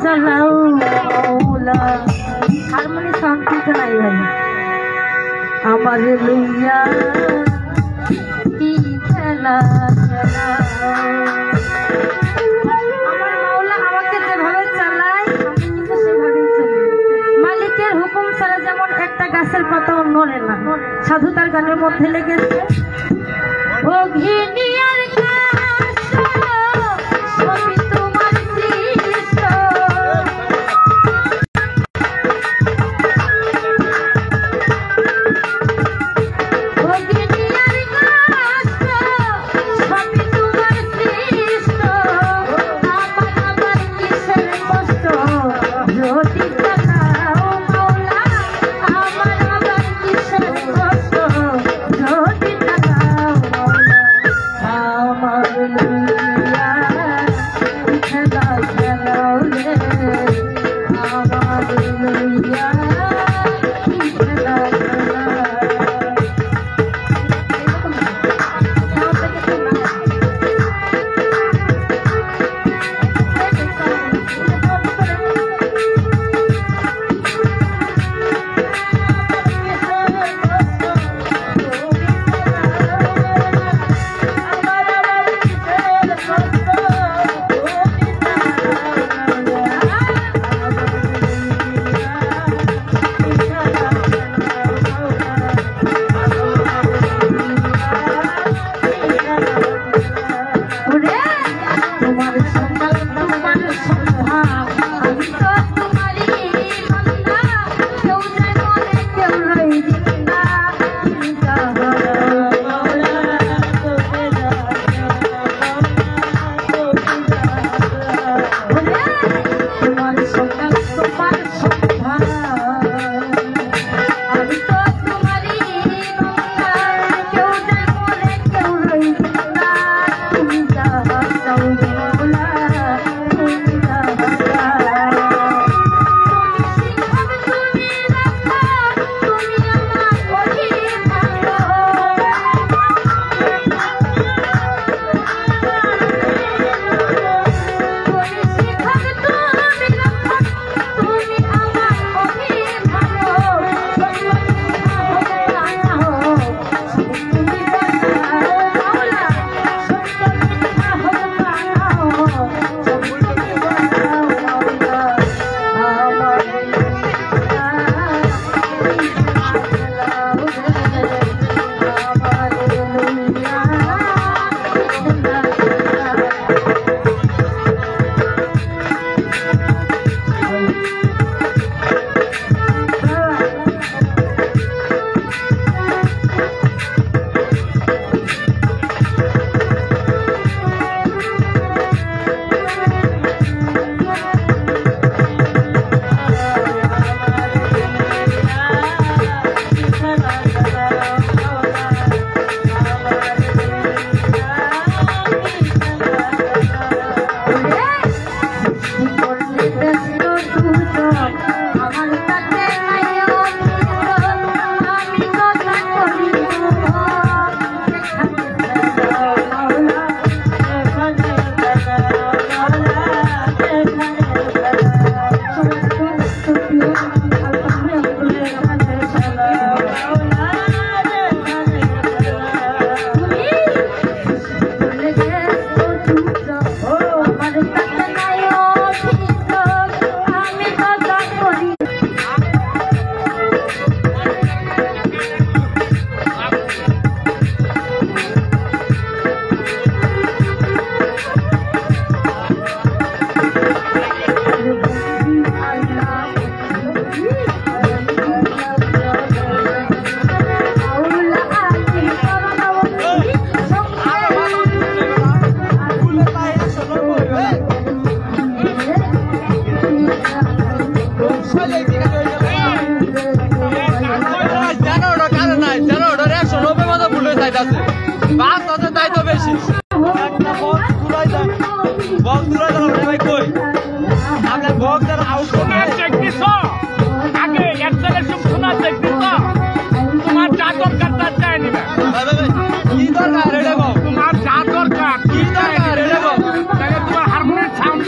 চালাও মৌলা harmony sound কিছু নাই ভাই আমার লইয়া কি খেলা খেলা আমার মাওলা আমাকে যেভাবে চালায় আমি কিন্তু সেভাবেই চলি মালিকের হুকুম ছাড়া যেমন একটা গাছের পাতাও নড়ে না সাধু তার গানের মধ্যে লেগেছে ও ঘিনিয়ার গাছ সবই তোমার সৃষ্ট ও ঘিনিয়ার গাছ সবই তোমার সৃষ্ট আমার কিসের কষ্ট যদি চালাও মাওলা আমার কিসের কষ্ট যদি চালাও মাওলা আমার লইয়া খেলা খেলাও রে আমার লইয়া খেলা খেলা তোমার হারমোনিয়াম সাউন্ড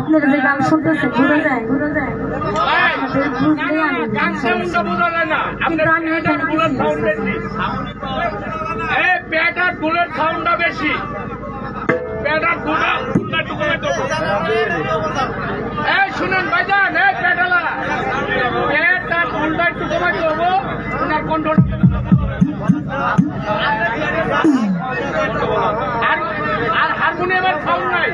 আপনারা যে গান শুনতেছেন ঘুরে যায় কিন্তু আমি এখানে পেটার বুলেট সাউন্ডটা বেশি শুনেন ভাইজান পেটালা পেটার বুলটা একটু কমাই দেবো ওনার কন্ট্রোল আর হারমোনিয়ামের সাউন্ড নাই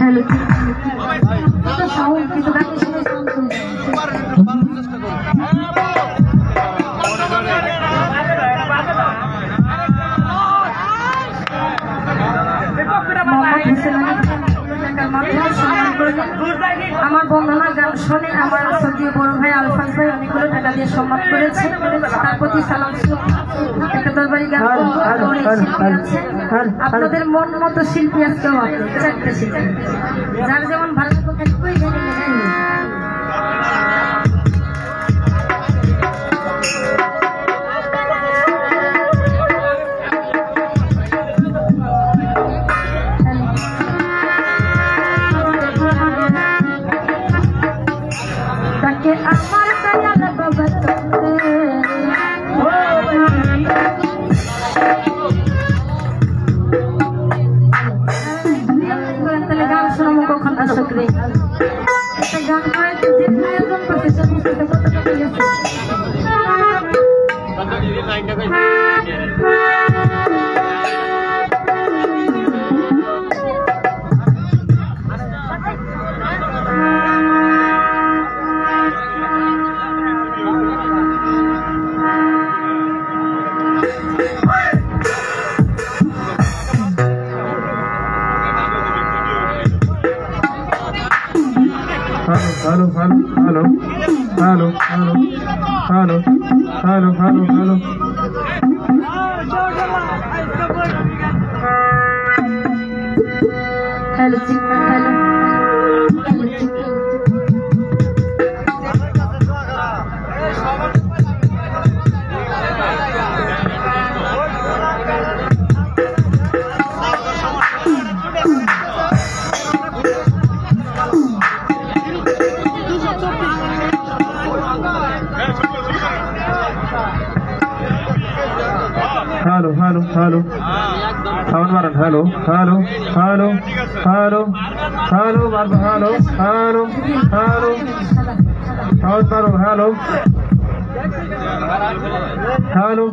হ্যালো সাউন্ড কিন্তু গানের সময় সাউন্ড আমার বন্দনা গান শুনে আমার সত্যি বড় ভাই আলফাজ ভাই অনেকগুলো টাকা দিয়ে সম্মান করেছে তার প্রতি সালাম একটা দরবারি গান আপনাদের মন মতো শিল্পী আজকেও আছে চারটে শিল্পী যার যেমন ভালো আমার দয়াল বাবা তাহলে গান শোনাবো কখন দর্শকরে একটা গান গাইতে যে আয়োজন করতেছে বুঝতে কতটা লেগেছে Hello, hello, hello, hello, hello, hello, hello, hello, hello. Hello, chicken, hello. Hello, chicken. Hello, hello, hello. Sound maran, hello, hello, hello, hello, hello, Marba, hello, hello, hello. Sound maran, hello, hello.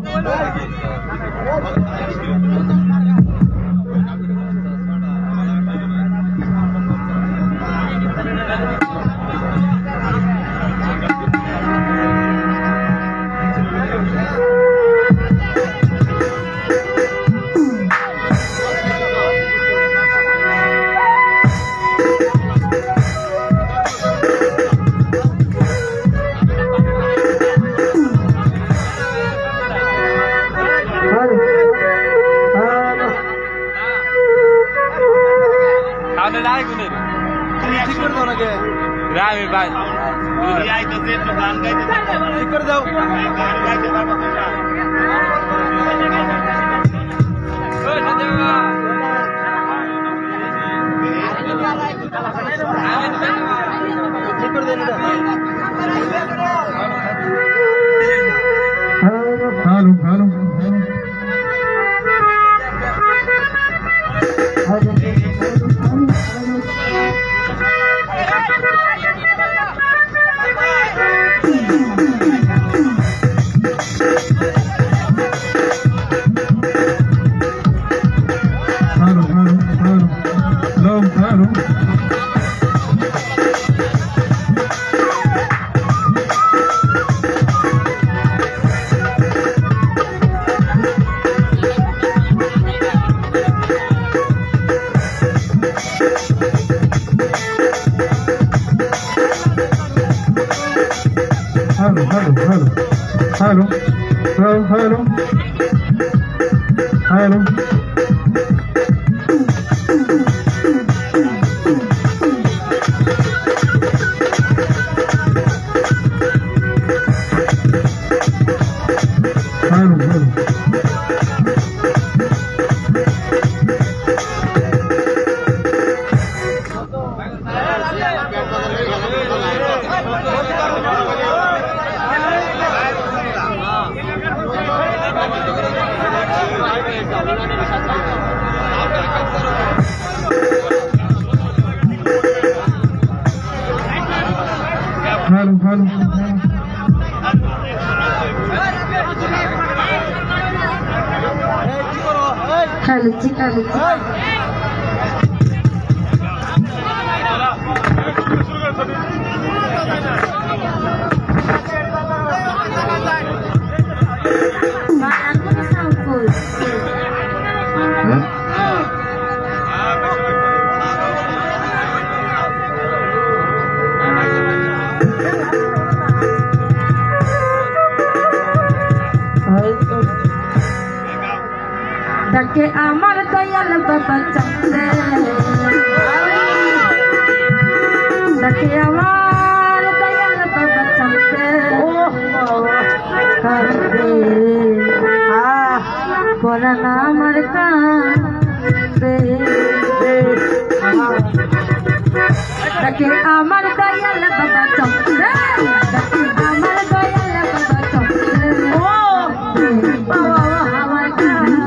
Hello. hello, hello. Dake amar dayal baba chande, dake amar dayal baba chande, karde, korana amar kande, dake amar dayal baba chande, dake amar dayal baba chande, baba amar kande.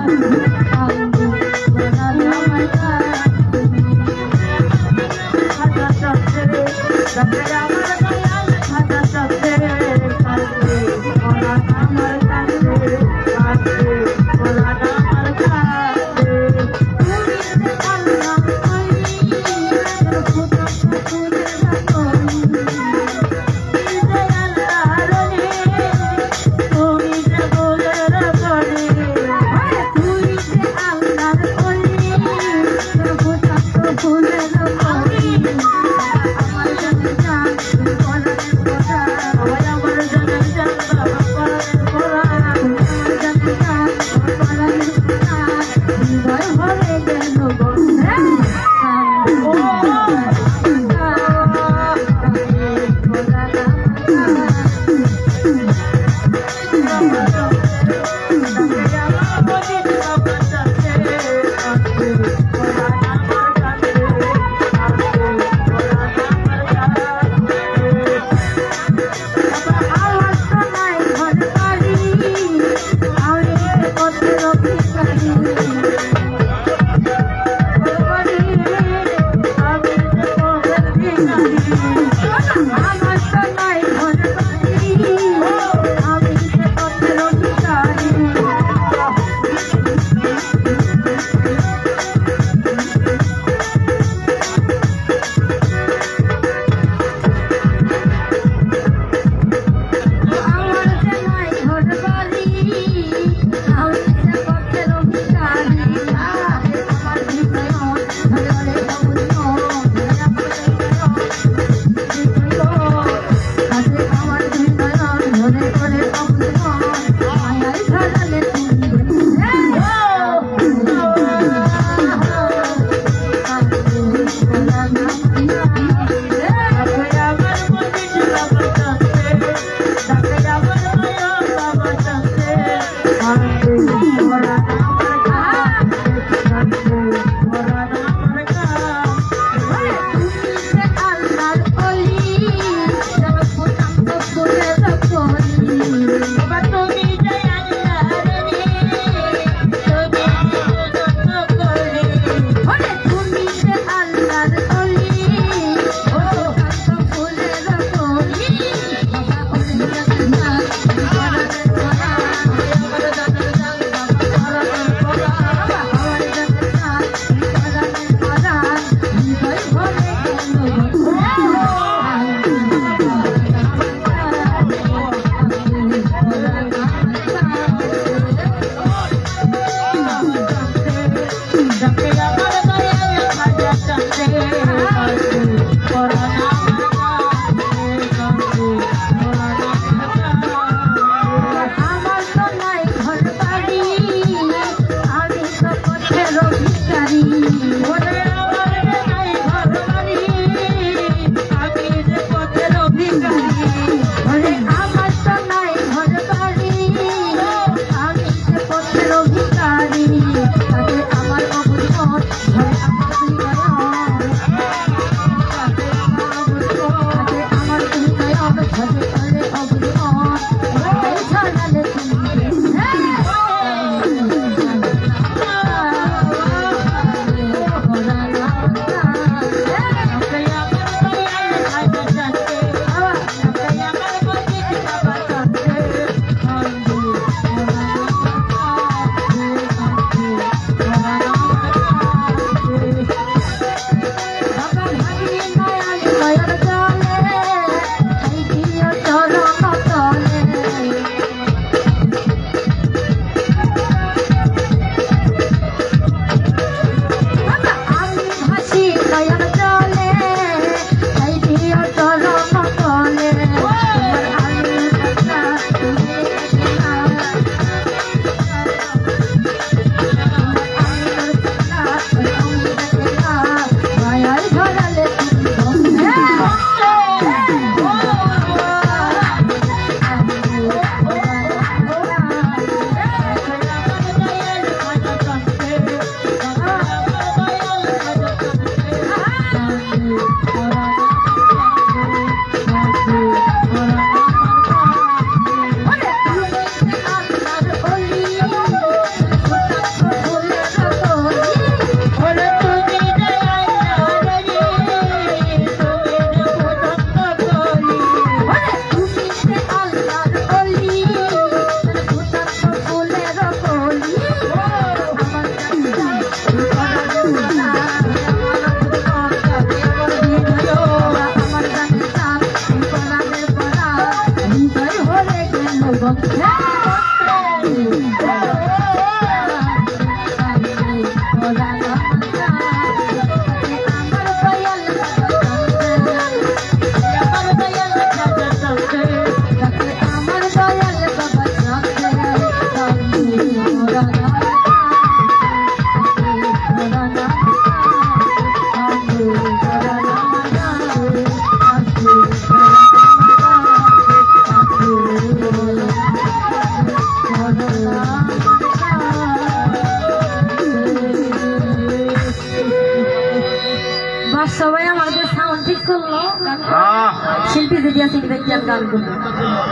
শিল্পী যদি আছে দেখি আর গান করবো,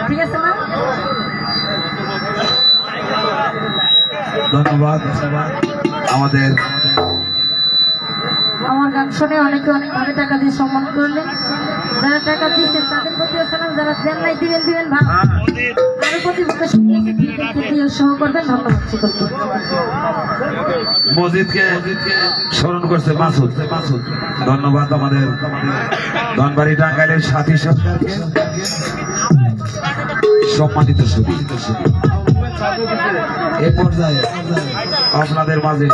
ঠিক আছে না? ধন্যবাদ আমাদের আমার গান শুনে অনেকে অনেকভাবে টাকা দিয়ে সম্মান করলেন। যারা টাকা দিয়েছেন তাদের প্রতি সালাম, যারা দেন নাই দিবেন ভালো। আরো প্রতিযোগিতা সহ করবেন। ধন্যবাদ সকলকে। মসজিদকে স্মরণ করছে মাসুদ। ধন্যবাদ আমাদের ধনবাড়ি টাঙ্গাইলের সাথী সরকারকে, সম্মানিত সুধী। এ পর্যায়ে আপনাদের মাঝে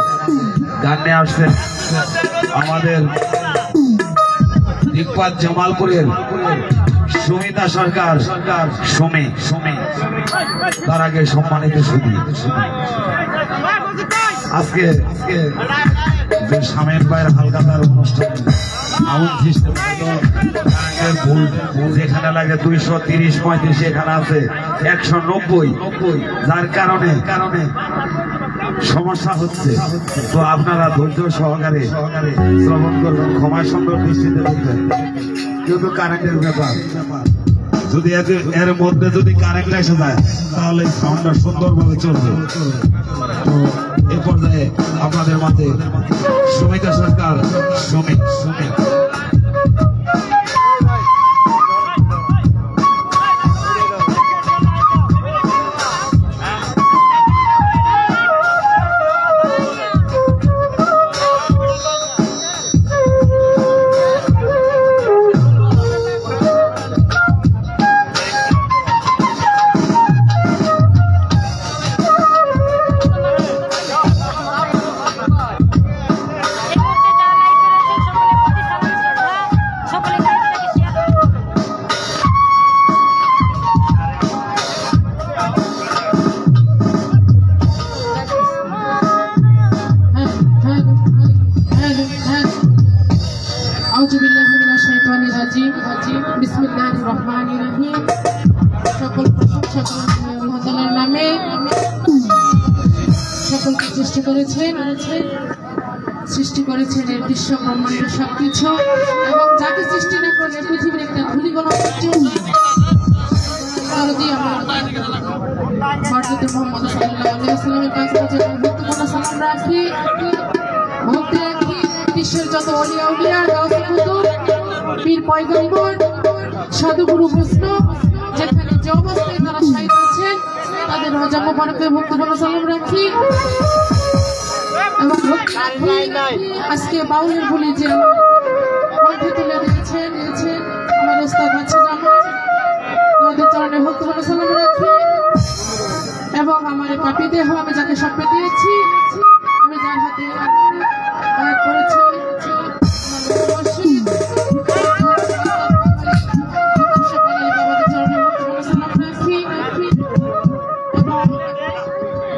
গান নিয়ে আসছেন আমাদের দিকপাত জামালপুরের সুমিতা সরকার, সুমি। তার আগে সম্মানিত সুধী, আজকে যে শামের ভাইয়ের হালকাতার অনুষ্ঠান যেখানে লাগে 230-35, এখানে আছে 190, যার কারণে সমস্যা হচ্ছে। তো আপনারা ধৈর্য সহকারে শ্রবণ করবেন, ক্ষমা সুন্দর দৃষ্টিতে দেখবেন, যেহেতু কারেন্টের ব্যাপার। যদি এর মধ্যে যদি কারেন্ট এসে যায় তাহলে সাউন্ডটা সুন্দরভাবে চলবে। তো এই পর্যায়ে আপনাদের মাঝে সুমিতা সরকার, সুমি। বিসমিল্লাহিররহমানিররহিম। সকল প্রশংসা আল্লাহ তাআলার নামে। সকলকে সৃষ্টি করেছেন এর বিশ্ব ব্রহ্মাণ্ডের সবকিছু, এবং যাকে সৃষ্টি না করে পৃথিবীর একটা ধূলিকণা পর্যন্ত মোহাম্মদ সাল্লাল্লাহু আলাইহি ওয়াসাল্লামের কাছে গুরুত্বপূর্ণ সালাম রাখি, ভক্তি রাখি। বিশ্বের যত ওলিয়া উলিয়া, গাউসে কুতুব, পীর পয়গম্বর, সাধুগুরু বৈষ্ণব যেখানে যে অবস্থায় তারা শাহিদ আছেন তাদের রোজা মোবারকে ভক্তিপূর্ণ সালাম রাখি। এবং ভক্তি রাখি আজকে বাউলের বলি যে কণ্ঠে তুলে দিয়েছেন আমার ওস্তাদ বাচ্চা জামান, তাদের চরণে ভক্তিপূর্ণ সালাম রাখি। এবং আমার পাপি দেহ আমি যাকে স্বপ্নে দিয়েছি, আমি যার হাতে আয়াত করেছি,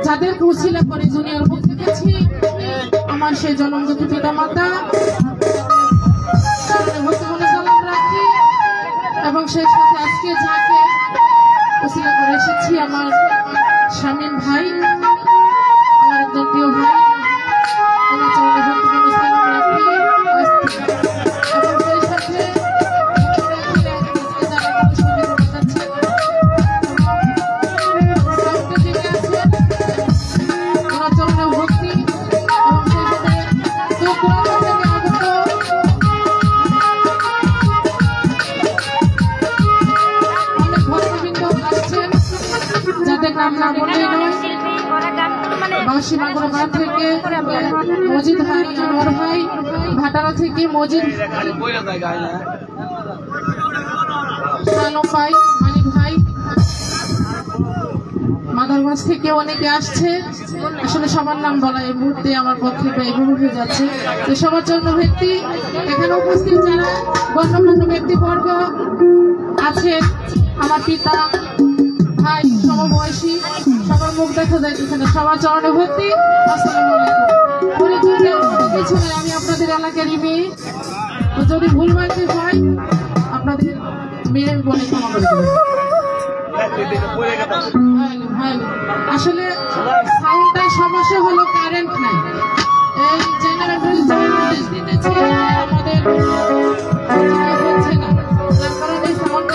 যাদেরকে উছিলা করে দুনিয়ার মুখ দেখেছি, আমার সেই জন্মগত পিতা মাতা সালাম রাখি। এবং সেই সাথে আজকে যাকে উছিলা করে এসেছি আমার শামীম ভাই, আমার একজন প্রিয় ভাই, ওনার চরণে ভক্তিপূর্ণ সালাম রাখি। এবং সেই সাথে থেকে মজিদ ভাই, আনোয়ার ভাই, ভাটারা থেকে মজিদ ভাই, মানিক ভাই, মাদারগঞ্জ থেকে অনেকে আসছে। আসলে সবার নাম বলা এই মুহূর্তে আমার পক্ষে ব্যয়বহুল হয়ে যাচ্ছে। তো সবার জন্য ব্যক্তি এখানে উপস্থিত যারা গণ্যমান্য ব্যক্তিবর্গ আছে, আমার পিতা, ভাই, সমবয়সী, সবার মুখ দেখা যায় এখানে, সবার চরণে ভর্তি। আসসালামু আলাইকুম। কিছু নেই, আমি আপনাদের এলাকারই মেয়ে, তো যদি ভুল বাড়তে হয় আপনাদের মেয়ে বলে ক্ষমা করে দেবেন। আসলে সাউন্ডটাই সমস্যা হলো, কারেন্ট নাই। এই জেনারেটর দিতেছে আমাদের হচ্ছে না, যার কারণে সাউন্ড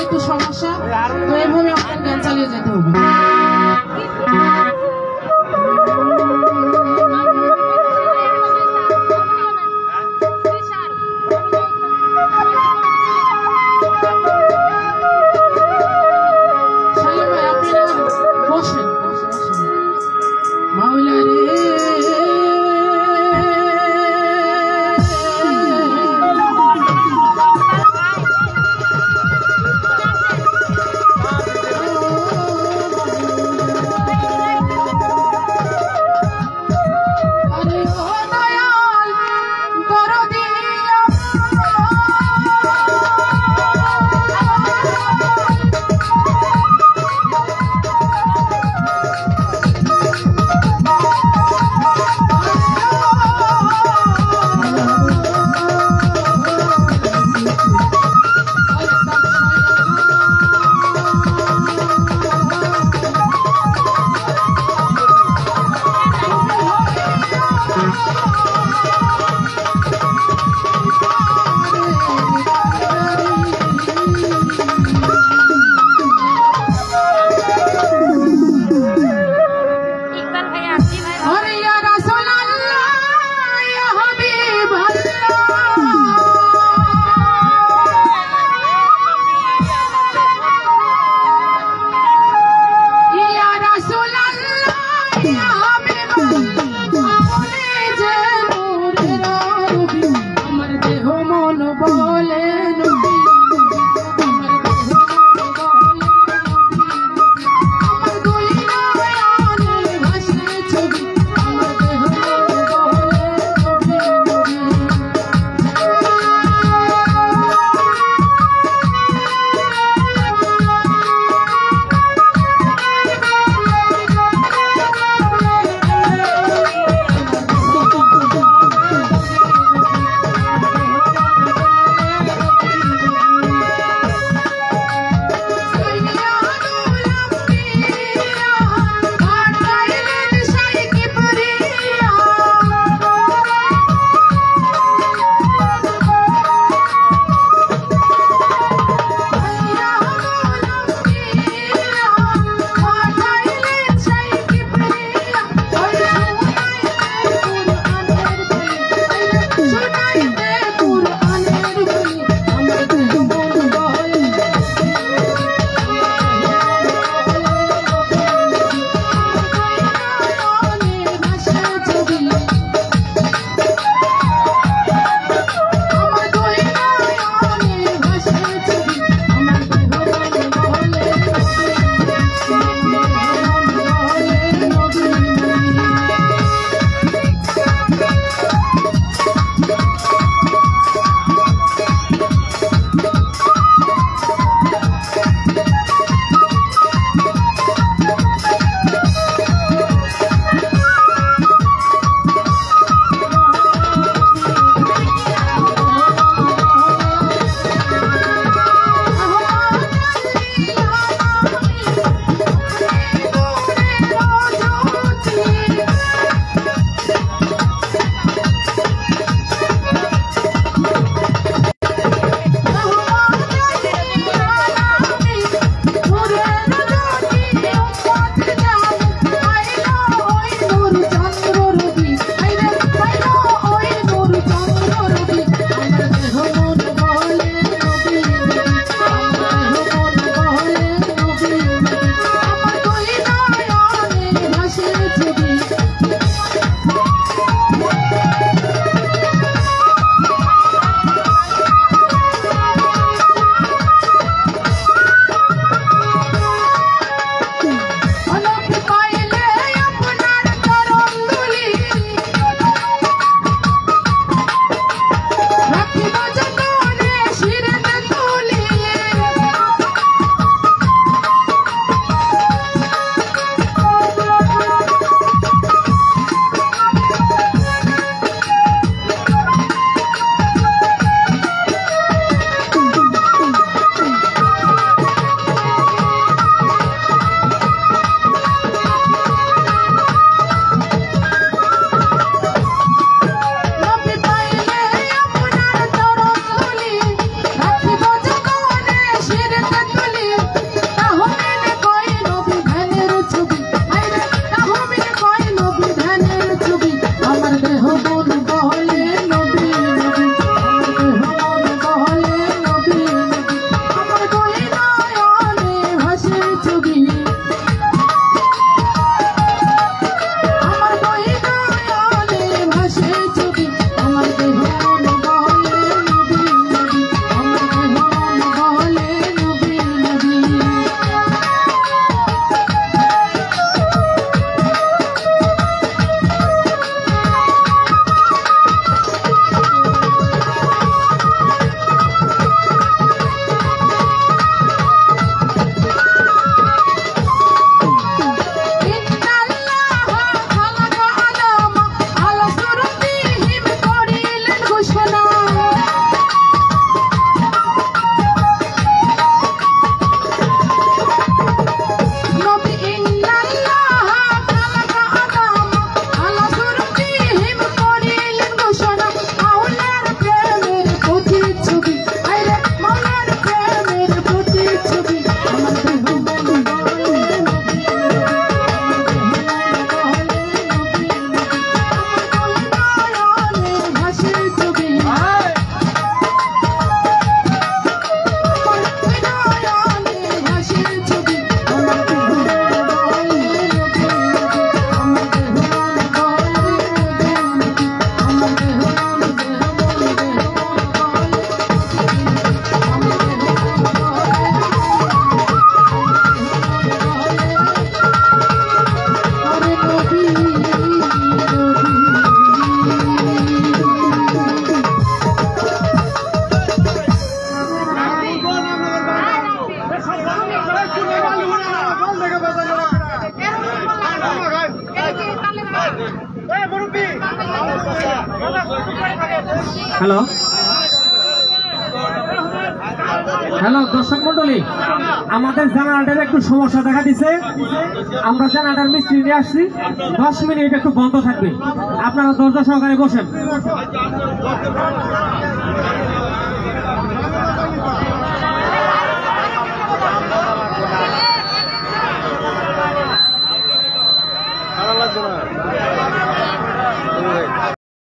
হ্যালো হ্যালো দর্শক মন্ডলী, আমাদের জানালাটার একটু সমস্যা দেখা দিছে। আমরা জানালাটার মিস্ত্রি নিয়ে আসছি, 10 মিনিট একটু বন্ধ থাকবে, আপনারা দরজা সহকারে বসেন।